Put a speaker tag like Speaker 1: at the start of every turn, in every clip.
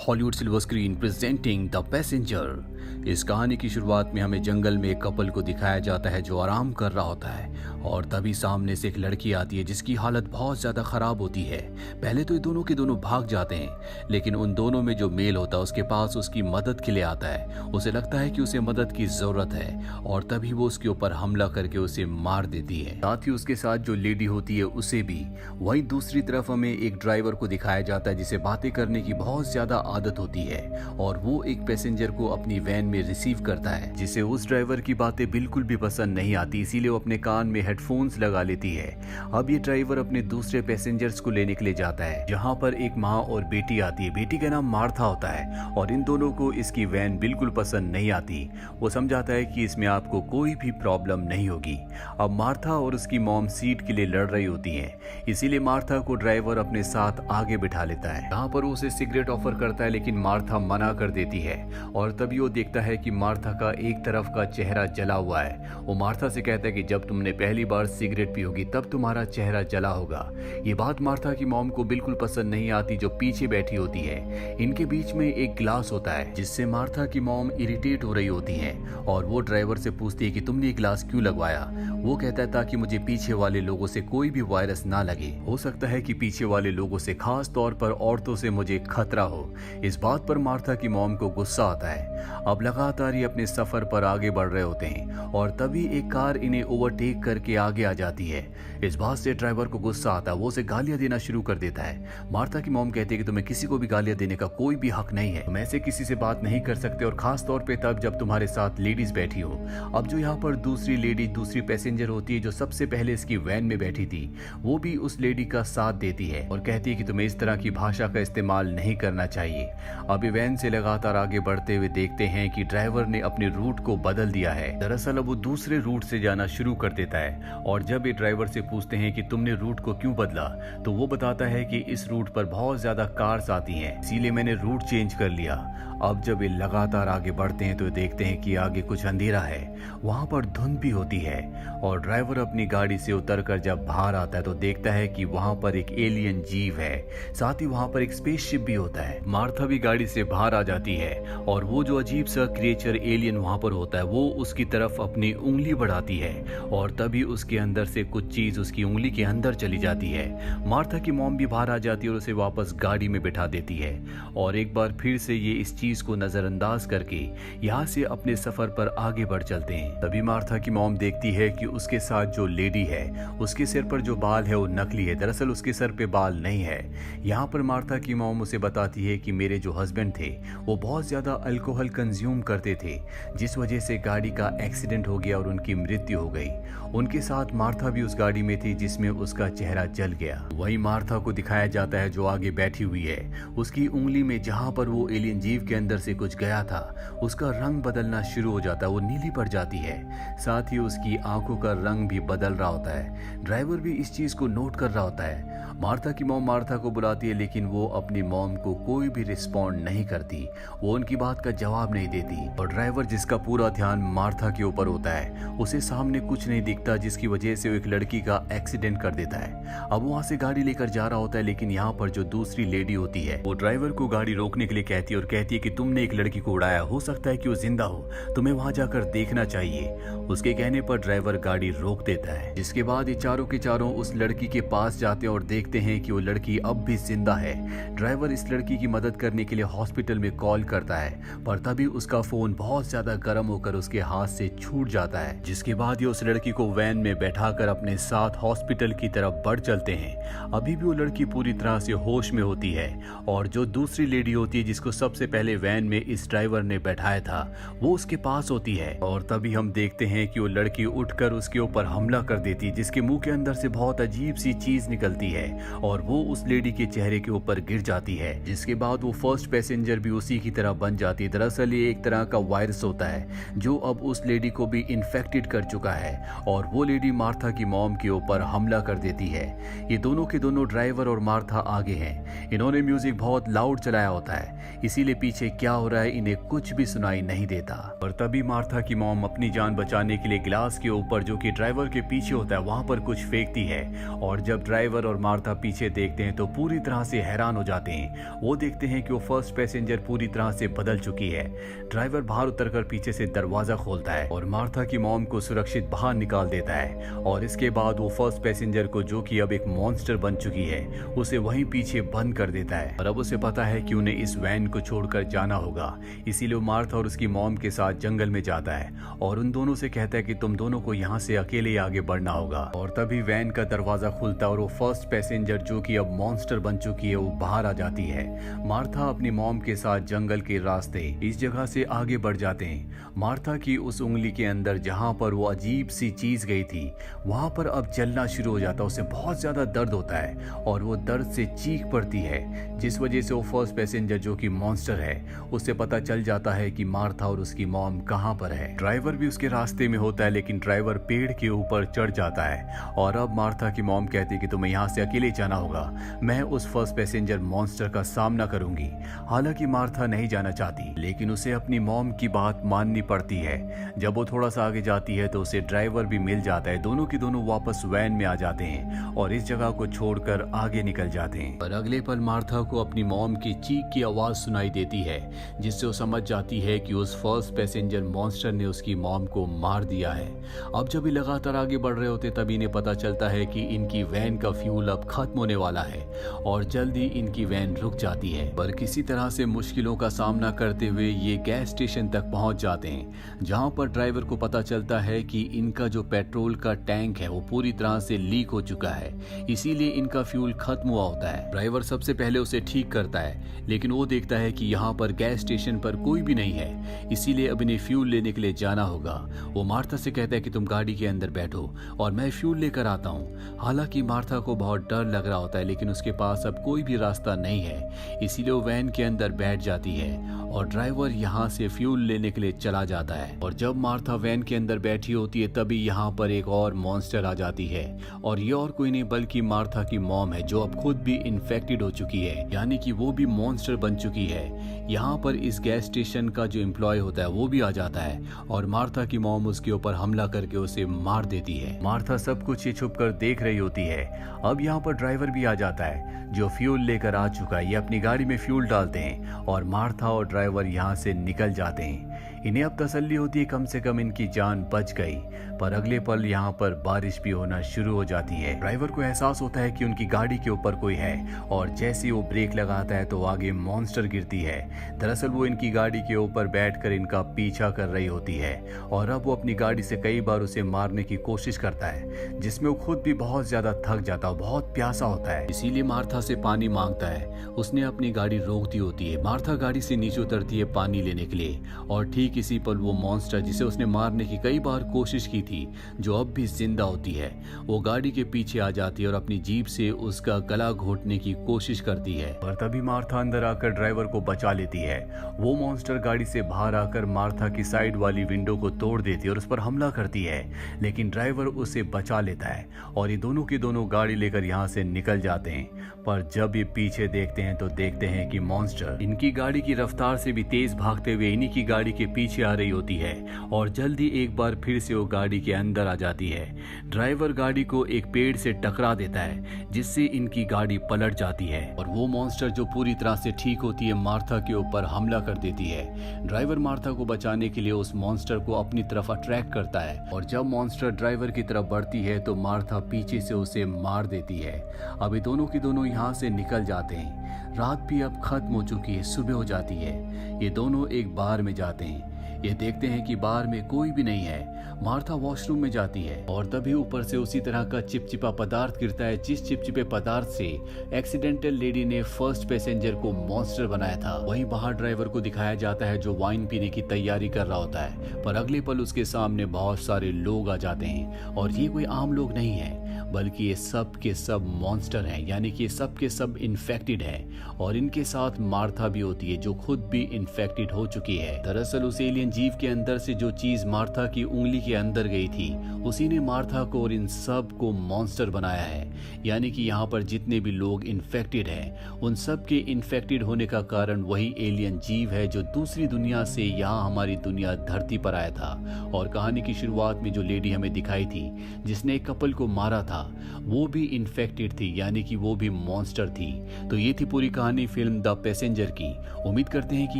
Speaker 1: Hollywood silver screen presenting the passenger. इस कहानी की शुरुआत में हमें जंगल में एक कपल को दिखाया जाता है जो आराम कर रहा होता है और तभी सामने से एक लड़की आती है जिसकी हालत बहुत ज़्यादा ख़राब होती है। पहले तो ये दोनों के दोनों भाग जाते हैं, लेकिन उन दोनों में जो मेल होता है उसके पास उसकी मदद के लिए आता है। उसे लगता है कि उसे मदद की ज़रूरत है और तभी वो उसके ऊपर हमला करके उसे मार देती है। साथ ही उसके साथ जो लेडी होती है उसे भी। वहीं दूसरी तरफ हमें एक ड्राइवर को दिखाया जाता है जिसे बातें करने की बहुत ज़्यादा आदत होती है और वो एक पैसेंजर को अपनी वैन में रिसीव करता है जिसे उस ड्राइवर की बातें बिल्कुल भी पसंद नहीं आती, इसीलिए वो अपने कान में हेडफोन्स लगा लेती है। अब ये ड्राइवर अपने दूसरे पैसेंजर्स को लेने के लिए जाता है जहाँ पर एक माँ और बेटी आती है। बेटी का नाम मार्था होता है और इन दोनों को इसकी वैन बिल्कुल पसंद नहीं आती। वो समझाता है कि इसमें आपको कोई भी प्रॉब्लम नहीं होगी। अब मार्था और उसकी मॉम सीट के लिए लड़ रही होती है, इसीलिए मार्था को ड्राइवर अपने साथ आगे बिठा लेता है। यहाँ पर उसे सिगरेट ऑफर करता है लेकिन मार्था मना कर देती है और तभी वो देखता है कि मार्था का एक तरफ का चेहरा जला हुआ है। वो मार्था से कहता है कि जब तुमने पहली बार सिगरेट पी होगी तब तुम्हारा चेहरा जला होगा। ये बात मार्था की मॉम को बिल्कुल पसंद नहीं आती जो पीछे बैठी होती है। इनके बीच में एक ग्लास होता है जिससे मार्था की मॉम इरिटेट हो रही होती है और वो ड्राइवर से पूछती है कि तुमने ये ग्लास क्यों लगवाया। वो कहता है ताकि मुझे पीछे वाले लोगों से कोई भी वायरस ना लगे। हो सकता है कि पीछे वाले लोगों से, खास तौर पर औरतों से मुझे खतरा हो। इस बात पर मार्था की मॉम को गुस्सा आता है। अब लगातार ये अपने सफर पर आगे बढ़ रहे होते हैं और तभी एक कार इन्हें ओवरटेक करके आगे आ जाती है। इस बात से ड्राइवर को गुस्सा आता है, वो उसे गालियां देना शुरू कर देता है। मार्था की मॉम कहती है कि तुम्हें किसी को भी गालियां देने का कोई भी हक नहीं है, तुम ऐसे किसी से बात नहीं कर सकते और खास तौर पे तब जब तुम्हारे साथ लेडीज बैठी हो। अब जो यहाँ पर दूसरी लेडी, दूसरी पैसेंजर होती है जो सबसे पहले इसकी वैन में बैठी थी, वो भी उस लेडी का साथ देती है और कहती है कि तुम्हें इस तरह की भाषा का इस्तेमाल नहीं करना चाहिए। अब वैन से लगातार आगे बढ़ते हुए देखते हैं कि ड्राइवर ने अपने रूट को बदल दिया है। दरअसल अब वो दूसरे रूट से जाना शुरू कर देता है और जब ये ड्राइवर से पूछते हैं कि तुमने रूट को क्यों बदला, तो वो बताता है कि इस रूट पर बहुत ज्यादा कार्स आती हैं, इसीलिए मैंने रूट चेंज कर लिया। अब जब ये लगातार आगे बढ़ते हैं तो देखते हैं कि आगे कुछ अंधेरा है, वहां पर धुंध भी होती है और ड्राइवर अपनी गाड़ी से उतरकर जब बाहर आता है तो देखता है कि वहां पर एक एलियन जीव है, साथ ही वहां पर एक स्पेसशिप भी होता है। मार्था भी गाड़ी से बाहर आ जाती है और वो जो अजीब सा क्रिएचर एलियन वहां पर होता है वो उसकी तरफ अपनी उंगली बढ़ाती है और तभी उसके अंदर से कुछ चीज उसकी उंगली के अंदर चली जाती है। मार्था की मॉम भी बाहर आ जाती है और उसे वापस गाड़ी में बिठा देती है और एक बार फिर से ये इस चीज को नजरअंदाज करके यहाँ से अपने सफर पर आगे बढ़ चलते हैं। तभी मार्था की मॉम देखती है कि उसके साथ जो लेडी है उसके सिर पर जो बाल है वो नकली है, दरअसल उसके सर पे बाल नहीं है। यहाँ पर मार्था की मॉम उसे बताती है कि मेरे जो हस्बैंड थे वो बहुत ज्यादा अल्कोहल कंज्यूम करते थे जिस वजह से गाड़ी का एक्सीडेंट हो गया और उनकी मृत्यु हो गई। उनके साथ मार्था भी उस गाड़ी में थी जिसमें उसका चेहरा जल गया। वही मार्था को दिखाया जाता है जो आगे बैठी हुई है, उसकी उंगली में जहां पर वो एलियन जीव के अंदर से कुछ गया था उसका रंग बदलना शुरू हो जाता है, वो नीली पड़ जाती है। साथ ही उसकी आंखों का रंग भी बदल रहा होता है। ड्राइवर भी इस चीज को नोट कर रहा होता है। मार्था की मॉम मार्था को बुलाती है लेकिन वो अपनी मॉम को कोई भी रिस्पॉन्ड नहीं करती, वो उनकी बात का जवाब नहीं देती और ड्राइवर जिसका पूरा ध्यान मार्था के ऊपर होता है उसे सामने कुछ नहीं दिखता जिसकी वजह से वो एक लड़की का एक्सीडेंट कर देता है। अब वहां से गाड़ी लेकर जा रहा होता है लेकिन यहाँ पर जो दूसरी लेडी होती है वो ड्राइवर को गाड़ी रोकने के लिए कहती है और कहती है कि तुमने एक लड़की को उड़ाया, हो सकता है कि वो जिंदा हो, तुम्हें वहां जाकर देखना चाहिए। उसके कहने पर ड्राइवर गाड़ी रोक देता है, जिसके बाद ये चारों के चारों उस लड़की के पास जाते हैं और देखते हैं कि वो लड़की अब भी जिंदा है। ड्राइवर इस लड़की की मदद करने के लिए हॉस्पिटल में कॉल करता है पर तभी उसका फोन बहुत ज्यादा गर्म होकर उसके हाथ से छूट जाता है, जिसके बाद ये उस लड़की को वैन में बैठाकर अपने साथ हॉस्पिटल की तरफ बढ़ चलते हैं। अभी भी वो लड़की पूरी तरह से होश में होती है और जो दूसरी लेडी होती है जिसको सबसे पहले वैन में इस ड्राइवर ने बैठाया था वो उसके पास होती है और तभी हम देखते हैं कि वो लड़की उठकर उसके ऊपर हमला कर देती है, जिसके मुंह के अंदर से बहुत अजीब सी चीज निकलती है और वो उस लेडी के चेहरे के ऊपर गिर जाती है, जिसके बाद वो फर्स्ट पैसेंजर भी उसी की तरह बन जाती है। दरअसल ये एक तरह का वायरस होता है जो अब उस लेडी को भी इन्फेक्टेड कर चुका है और वो लेडी मार्था की मॉम के ऊपर हमला कर देती है। ये दोनों के दोनों ड्राइवर और मार्था आगे हैं। इन्होंने म्यूजिक बहुत लाउड चलाया होता है, इसीलिए पीछे पीछे क्या हो रहा है इन्हें कुछ भी सुनाई नहीं देता। और तभी मार्था की मॉम अपनी जान बचाने के लिए गिलास के ऊपर जो कि ड्राइवर के पीछे होता है वहां पर कुछ फेंकती है। और जब ड्राइवर और मार्था पीछे देखते हैं तो पूरी तरह से हैरान हो जाते हैं। वो देखते हैं कि वो फर्स्ट पैसेंजर पूरी तरह से बदल चुकी है। ड्राइवर बाहर उतरकर पीछे से दरवाजा खोलता है और मार्था की मॉम को सुरक्षित बाहर निकाल देता है। और इसके बाद वो फर्स्ट पैसेंजर को, जो कि अब एक मॉन्स्टर बन चुकी है, उसे वहीं पीछे बंद कर देता है। और अब उसे पता है कि उन्हें इस वैन को छोड़कर जाना होगा, इसीलिए वो मार्था और उसकी मॉम के साथ जंगल में जाता है और उन दोनों से कहता है कि तुम दोनों को यहाँ से अकेले आगे बढ़ना होगा। और तभी वैन का दरवाजा खुलता है और वो फर्स्ट पैसेंजर, जो कि अब मॉन्स्टर बन चुकी है, वो बाहर आ जाती है। मार्था अपनी मॉम के साथ जंगल के रास्ते इस जगह से आगे बढ़ जाते हैं। मार्था की उस उंगली के अंदर जहां पर वो अजीब सी चीज गई थी वहां पर अब जलना शुरू हो जाता है। उसे बहुत ज्यादा दर्द होता है और वो दर्द से चीख पड़ती है, जिस वजह से वो फर्स्ट पैसेंजर, जो कि मॉन्स्टर है, उसे पता चल जाता है कि मार्था और उसकी मॉम कहां पर है। ड्राइवर भी उसके रास्ते में होता है, लेकिन ड्राइवर पेड़ के ऊपर चढ़ जाता है। और अब मार्था की मॉम कहती है कि तुम्हें यहाँ से अकेले जाना होगा, मैं उस फर्स्ट पैसेंजर मॉन्स्टर का सामना करूंगी। हालांकि मार्था नहीं जाना चाहती, लेकिन उसे अपनी मॉम की बात माननी पड़ती है। जब वो थोड़ा सा आगे जाती है तो उसे ड्राइवर भी मिल जाता है। दोनों के दोनों वापस वैन में आ जाते हैं और इस जगह को छोड़कर आगे निकल जाते हैं। पर अगले पल मार्था को अपनी मॉम की चीख की आवाज सुनाई देती है, जिससे वो समझ जाती है कि उस फर्स्ट पैसेंजर मॉन्स्टर ने उसकी मॉम को मार दिया है। अब जब ये लगातार आगे बढ़ रहे होते तभी इन्हें पता चलता है कि इनकी वैन का फ्यूल अब खत्म होने वाला है और जल्दी इनकी वैन रुक जाती है। पर किसी तरह से मुश्किलों का सामना करते हुए ये गैस स्टेशन तक पहुंच जाते हैं, जहां पर ड्राइवर को पता चलता है कि इनका जो पेट्रोल का टैंक है वो पूरी तरह से लीक हो चुका है, इसीलिए इनका फ्यूल खत्म हुआ होता है। ड्राइवर सबसे पहले उसे ठीक करता है, लेकिन वो देखता है कि यहाँ पर गैस स्टेशन पर कोई भी नहीं है, इसीलिए अब इन्हें फ्यूल लेने के लिए जाना होगा। वो मार्था से कहता है कि तुम गाड़ी के अंदर बैठो और मैं फ्यूल लेकर आता हूँ। हालांकि मार्था को बहुत डर लग रहा होता है, लेकिन उसके पास अब कोई भी रास्ता नहीं है, इसीलिए वो वैन के अंदर बैठ जाती है और ड्राइवर यहाँ से फ्यूल लेने के लिए चला जाता है। और जब मार्था वैन के अंदर बैठी होती है तभी यहाँ पर एक और मॉन्स्टर आ जाती है, और ये और कोई नहीं बल्कि मार्था की मॉम है, जो अब खुद भी इन्फेक्टेड हो चुकी है, यानी कि वो भी मॉन्स्टर बन चुकी है। यहाँ पर इस गैस स्टेशन का जो एम्प्लॉय होता है वो भी आ जाता है और मार्था की मॉम उसके ऊपर हमला करके उसे मार देती है। मार्था सब कुछ ये छुप कर देख रही होती है। अब यहाँ पर ड्राइवर भी आ जाता है, जो फ्यूल लेकर आ चुका है। ये अपनी गाड़ी में फ्यूल डालते हैं और मार्था और ड्राइवर यहाँ से निकल जाते हैं। इन्हें अब तसल्ली होती है कम से कम इनकी जान बच गई। पर अगले पल यहाँ पर बारिश भी होना शुरू हो जाती है। ड्राइवर को एहसास होता है कि उनकी गाड़ी के ऊपर कोई है और जैसे ही वो ब्रेक लगाता है तो आगे मॉन्स्टर गिरती है। दरअसल वो इनकी गाड़ी के ऊपर बैठकर इनका पीछा कर रही होती है और अब वो अपनी गाड़ी से कई बार उसे मारने की कोशिश करता है, जिसमें वो खुद भी बहुत ज्यादा थक जाता है, बहुत प्यासा होता है, इसीलिए मार्था से पानी मांगता है। उसने अपनी गाड़ी रोक दी होती है। मार्था गाड़ी से नीचे उतरती है पानी लेने के लिए और ठीक इसी पल वो मॉन्स्टर, जिसे उसने मारने की कई बार कोशिश की थी, जो अब भी जिंदा होती है, वो गाड़ी के पीछे आ जाती है और अपनी जीप से उसका गला घोटने की कोशिश करती है। और तभी मार्था अंदर आकर ड्राइवर को बचा लेती है। वो मॉन्स्टर गाड़ी से बाहर आकर मार्था की साइड वाली विंडो को तोड़ देती है और उस पर हमला करती है, लेकिन ड्राइवर उसे बचा लेता है और ये दोनों की दोनों गाड़ी लेकर यहाँ से निकल जाते हैं। पर जब ये पीछे देखते हैं तो देखते हैं कि मॉन्स्टर इनकी गाड़ी की रफ्तार से भी तेज भागते हुए इन्हीं की गाड़ी के पीछे आ रही होती है और जल्दी एक बार फिर से वो गाड़ी के अंदर आ जाती है। ड्राइवर गाड़ी को एक पेड़ से टकरा देता है, जिससे इनकी गाड़ी पलट जाती है और वो मॉन्स्टर जो पूरी तरह से ठीक होती है मार्था के ऊपर हमला कर देती है। ड्राइवर मार्था को बचाने के लिए उस मॉन्स्टर को अपनी तरफ अट्रैक्ट करता है और जब मॉन्स्टर ड्राइवर की तरफ बढ़ती है तो मार्था पीछे से उसे मार देती है। अभी दोनों की दोनों यहाँ से निकल जाते हैं। रात भी अब खत्म हो चुकी है, सुबह हो जाती है। ये दोनों एक बार में जाते हैं। ये देखते हैं कि बार में कोई भी नहीं है। मार्था वॉशरूम में जाती है और तभी ऊपर से उसी तरह का चिपचिपा पदार्थ गिरता है, जिस चिपचिपे पदार्थ से एक्सीडेंटल लेडी ने फर्स्ट पैसेंजर को मॉन्स्टर बनाया था। वहीं बाहर ड्राइवर को दिखाया जाता है जो वाइन पीने की तैयारी कर रहा होता है, पर अगले पल उसके सामने बहुत सारे लोग आ जाते हैं और ये कोई आम लोग नहीं है बल्कि ये सब के सब मॉन्स्टर हैं, यानी कि ये सब के सब इन्फेक्टेड हैं और इनके साथ मार्था भी होती है जो खुद भी इन्फेक्टेड हो चुकी है। दरअसल उस एलियन जीव के अंदर से जो चीज मार्था की उंगली के अंदर गई थी उसी ने मार्था को और इन सब को मॉन्स्टर बनाया है। यानी कि यहाँ पर जितने भी लोग इन्फेक्टेड हैं उन सब के इन्फेक्टेड होने का कारण वही एलियन जीव है जो दूसरी दुनिया से यहाँ हमारी दुनिया धरती पर आया था। और कहानी की शुरुआत में जो लेडी हमें दिखाई थी जिसने एक कपल को मारा था वो भी इन्फेक्टेड थी, यानी कि वो भी मॉन्स्टर थी। तो ये थी पूरी कहानी फिल्म द पैसेंजर की। उम्मीद करते हैं कि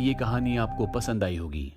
Speaker 1: ये कहानी आपको पसंद आई होगी।